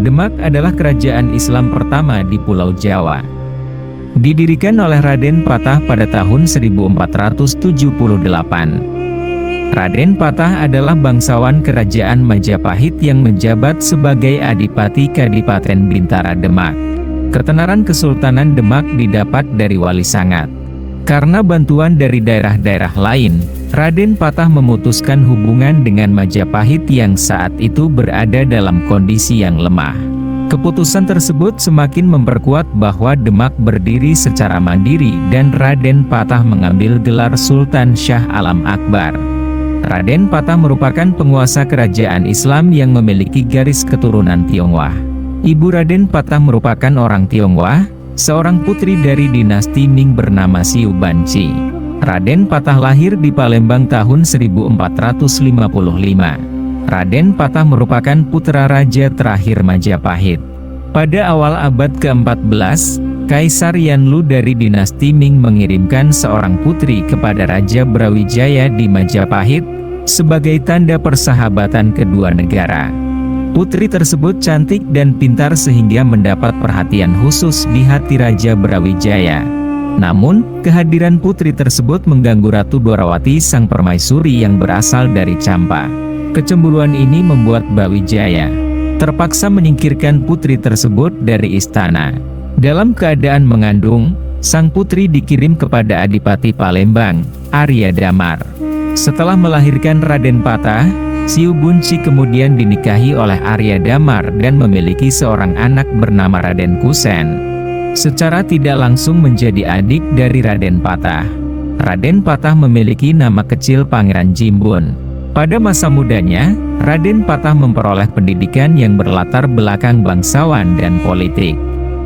Demak adalah kerajaan Islam pertama di Pulau Jawa. Didirikan oleh Raden Patah pada tahun 1478. Raden Patah adalah bangsawan kerajaan Majapahit yang menjabat sebagai Adipati Kadipaten Bintara Demak. Ketenaran Kesultanan Demak didapat dari Wali Sangat. Karena bantuan dari daerah-daerah lain, Raden Patah memutuskan hubungan dengan Majapahit yang saat itu berada dalam kondisi yang lemah. Keputusan tersebut semakin memperkuat bahwa Demak berdiri secara mandiri dan Raden Patah mengambil gelar Sultan Shah Alam Akbar. Raden Patah merupakan penguasa kerajaan Islam yang memiliki garis keturunan Tionghoa. Ibu Raden Patah merupakan orang Tionghoa, seorang putri dari dinasti Ming bernama Siu Banci. Raden Patah lahir di Palembang tahun 1455. Raden Patah merupakan putra raja terakhir Majapahit. Pada awal abad ke-14, Kaisar Yanlu dari dinasti Ming mengirimkan seorang putri kepada Raja Brawijaya di Majapahit, sebagai tanda persahabatan kedua negara. Putri tersebut cantik dan pintar sehingga mendapat perhatian khusus di hati Raja Brawijaya. Namun, kehadiran putri tersebut mengganggu Ratu Dwarawati sang permaisuri yang berasal dari Campa. Kecemburuan ini membuat Brawijaya terpaksa menyingkirkan putri tersebut dari istana. Dalam keadaan mengandung, sang putri dikirim kepada Adipati Palembang, Arya Damar. Setelah melahirkan Raden Patah, Siu Bunci kemudian dinikahi oleh Arya Damar dan memiliki seorang anak bernama Raden Kusen. Secara tidak langsung menjadi adik dari Raden Patah. Raden Patah memiliki nama kecil Pangeran Jimbun. Pada masa mudanya, Raden Patah memperoleh pendidikan yang berlatar belakang bangsawan dan politik.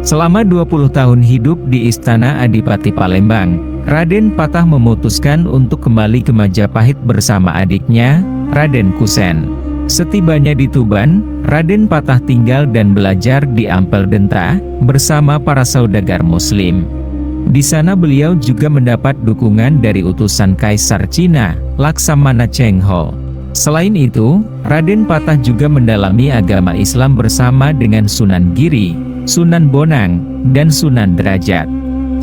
Selama 20 tahun hidup di Istana Adipati Palembang, Raden Patah memutuskan untuk kembali ke Majapahit bersama adiknya, Raden Kusen. Setibanya di Tuban, Raden Patah tinggal dan belajar di Ampel Denta, bersama para saudagar Muslim. Di sana beliau juga mendapat dukungan dari utusan Kaisar Cina, Laksamana Cheng Ho. Selain itu, Raden Patah juga mendalami agama Islam bersama dengan Sunan Giri, Sunan Bonang, dan Sunan Derajat.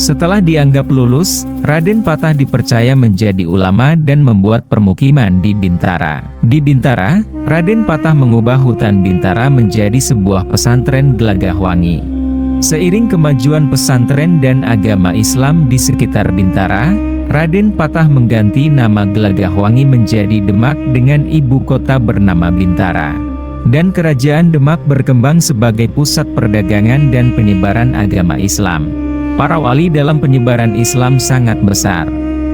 Setelah dianggap lulus, Raden Patah dipercaya menjadi ulama dan membuat permukiman di Bintara. Di Bintara, Raden Patah mengubah hutan Bintara menjadi sebuah pesantren Gelagahwangi. Seiring kemajuan pesantren dan agama Islam di sekitar Bintara, Raden Patah mengganti nama Gelagahwangi menjadi Demak dengan ibu kota bernama Bintara. Dan kerajaan Demak berkembang sebagai pusat perdagangan dan penyebaran agama Islam. Para wali dalam penyebaran Islam sangat besar.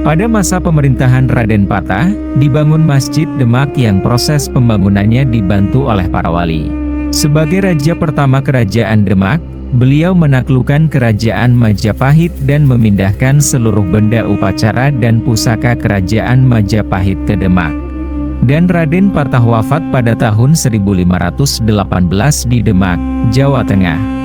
Pada masa pemerintahan Raden Patah, dibangun Masjid Demak yang proses pembangunannya dibantu oleh para wali. Sebagai raja pertama kerajaan Demak, beliau menaklukkan kerajaan Majapahit dan memindahkan seluruh benda upacara dan pusaka kerajaan Majapahit ke Demak. Dan Raden Patah wafat pada tahun 1518 di Demak, Jawa Tengah.